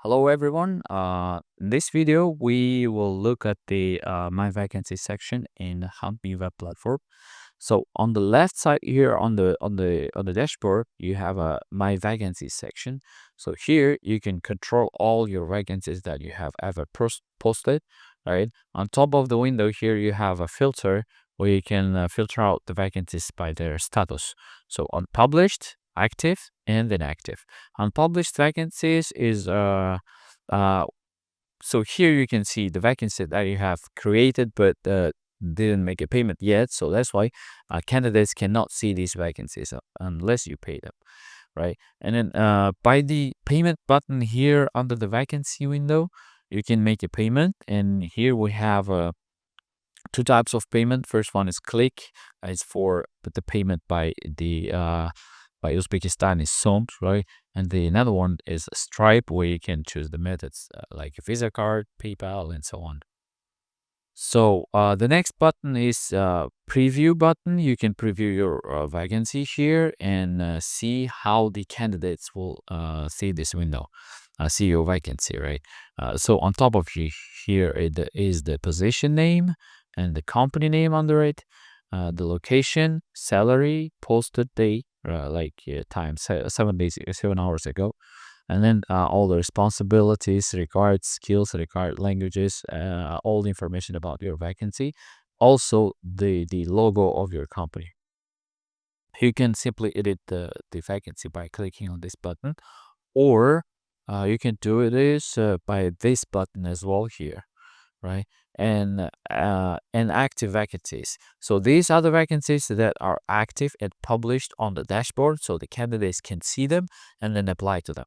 Hello everyone. In this video, we will look at the My Vacancies section in HuntMe web platform. So on the left side here on the dashboard, you have a My Vacancies section. So here you can control all your vacancies that you have ever posted. Right on top of the window here, you have a filter where you can filter out the vacancies by their status. So unpublished, active, and inactive. Unpublished vacancies is uh so here you can see the vacancy that you have created but didn't make a payment yet. So that's why candidates cannot see these vacancies unless you pay them, right? And then by the payment button here under the vacancy window, you can make a payment. And here we have two types of payment. First one is click. It's for the payment by Uzbekistan is Somt, right? And the another one is Stripe, where you can choose the methods like a Visa card, PayPal, and so on. So the next button is preview button. You can preview your vacancy here and see how the candidates will see this window, see your vacancy, right? So on top of here it is the position name and the company name under it, the location, salary, posted date, time 7 days, 7 hours ago, and then all the responsibilities, required skills, required languages, all the information about your vacancy, also the logo of your company. You can simply edit the vacancy by clicking on this button, or you can do it by this button as well here, right? And active vacancies. So these are the vacancies that are active and published on the dashboard, so the candidates can see them and then apply to them.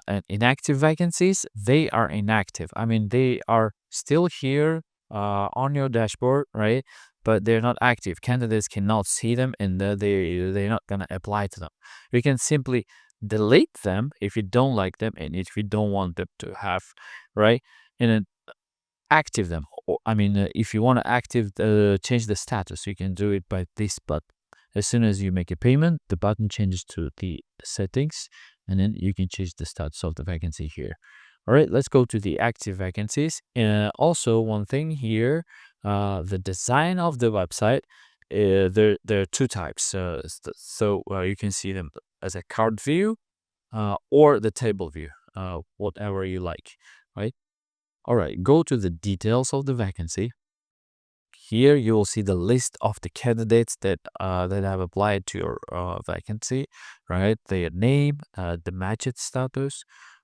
And inactive vacancies, they are inactive. I mean, they are still here on your dashboard, right? But they're not active. Candidates cannot see them, and they're not gonna apply to them. You can simply delete them if you don't like them and if you don't want them to have, right? And then active them. If you want to change the status, you can do it by this button. As soon as you make a payment, the button changes to the settings, and then you can change the status of the vacancy here. All right, let's go to the active vacancies. Also, one thing here, the design of the website. There are two types. You can see them as a card view, or the table view, whatever you like, right? All right, go to the details of the vacancy. Here you will see the list of the candidates that have applied to your vacancy, right? Their name, the matched status,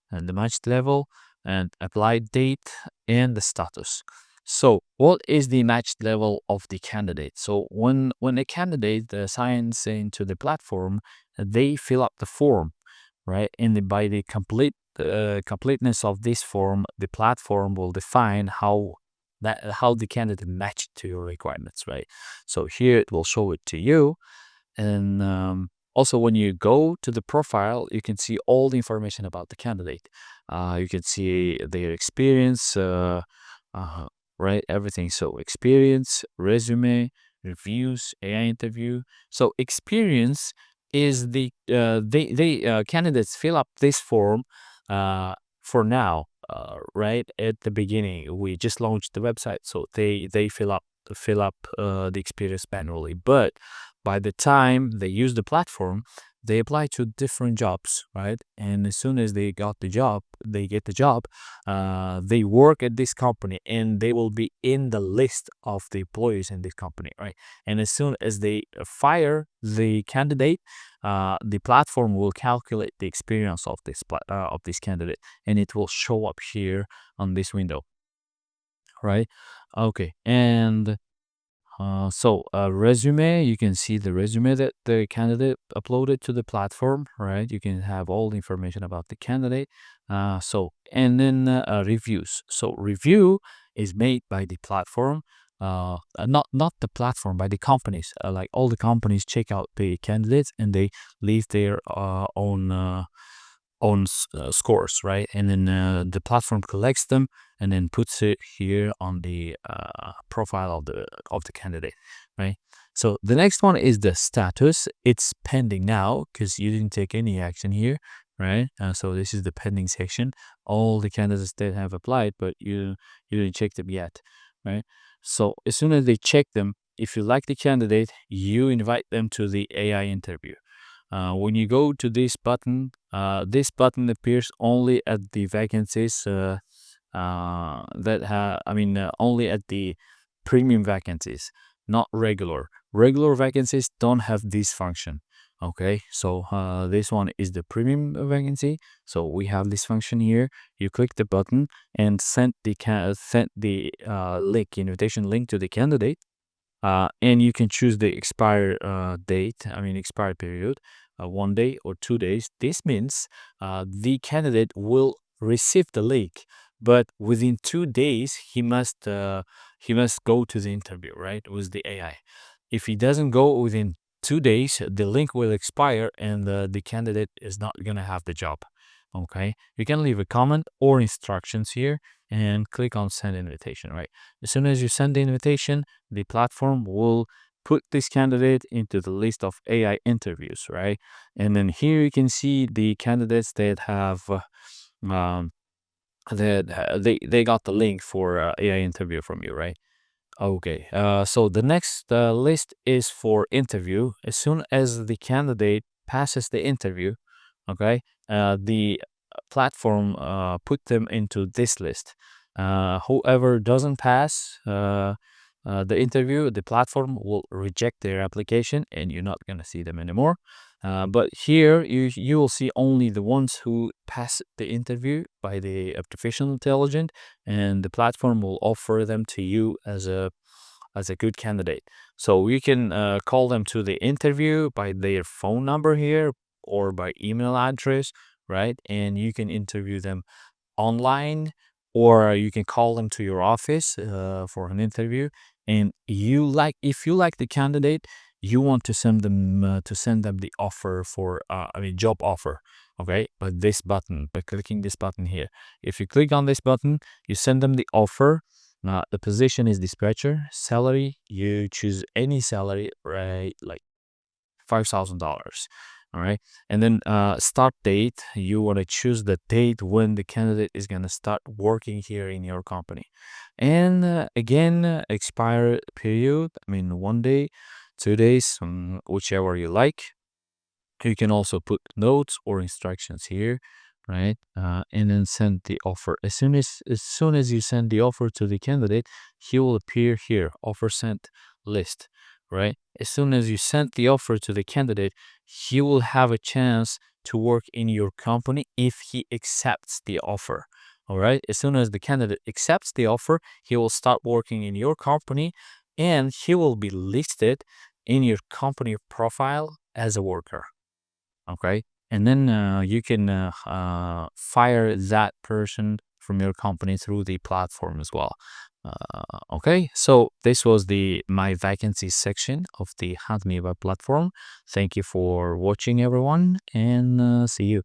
and the matched level, and applied date, and the status. So, what is the matched level of the candidate? So, when a candidate signs into the platform, they fill up the form, right? And by the completeness of this form, the platform will define how the candidate matched to your requirements, right? So here it will show it to you. And also, when you go to the profile, you can see all the information about the candidate. You can see their experience, uh, right? Everything. So experience, resume, reviews, AI interview. So experience is they candidates fill up this form for now, right at the beginning. We just launched the website, so they fill up the experience manually. But by the time they use the platform, they apply to different jobs, right? And as soon as they get the job, they work at this company, and they will be in the list of the employees in this company, right? And as soon as they fire the candidate, the platform will calculate the experience of this candidate, and it will show up here on this window, right? Okay, and resume, you can see the resume that the candidate uploaded to the platform, right? You can have all the information about the candidate. And then reviews. So review is made by the platform, not the platform, by the companies. Like all the companies check out the candidates and they leave their own scores, right? And then the platform collects them and then puts it here on the profile of the candidate, right? So the next one is the status. It's pending now because you didn't take any action here. right? So this is the pending section. All the candidates that have applied, but you didn't check them yet, right? So as soon as they check them, if you like the candidate, you invite them to the AI interview. When you go to this button appears only at the vacancies only at the premium vacancies, not regular. Regular vacancies don't have this function. Okay, so this one is the premium vacancy. So we have this function here. You click the button and send the link, invitation link to the candidate, and you can choose the expired period, 1 day or 2 days. This means the candidate will receive the link, but within 2 days he must go to the interview, right, with the AI. If he doesn't go within 2 days, the link will expire and the candidate is not gonna have the job. Okay, you can leave a comment or instructions here and click on send invitation, right? As soon as you send the invitation, the platform will put this candidate into the list of AI interviews, right? And then here you can see the candidates that have um, they got the link for AI interview from you, right? Okay. So the next list is for interview. As soon as the candidate passes the interview, okay, the platform put them into this list. Whoever doesn't pass the interview, the platform will reject their application, and you're not gonna see them anymore. But here you will see only the ones who pass the interview by the artificial intelligence, and the platform will offer them to you as a good candidate. So you can call them to the interview by their phone number here or by email address, right? And you can interview them online, or you can call them to your office for an interview. And if you like the candidate, you want to send them the offer for job offer. Okay, but this button, by clicking this button here, if you click on this button, you send them the offer. The position is dispatcher. Salary, you choose any salary, right? Like $5,000. All right. And then start date, you want to choose the date when the candidate is going to start working here in your company. And again, expire period, 1 day, 2 days, whichever you like. You can also put notes or instructions here, right? And then send the offer. As soon as you send the offer to the candidate, he will appear here, offer sent list, right? As soon as you send the offer to the candidate, he will have a chance to work in your company if he accepts the offer. All right. As soon as the candidate accepts the offer, he will start working in your company, and he will be listed in your company profile as a worker. Okay, and then you can fire that person from your company through the platform as well. Okay, so this was the my vacancies section of the HuntMe web platform. Thank you for watching, everyone, and see you.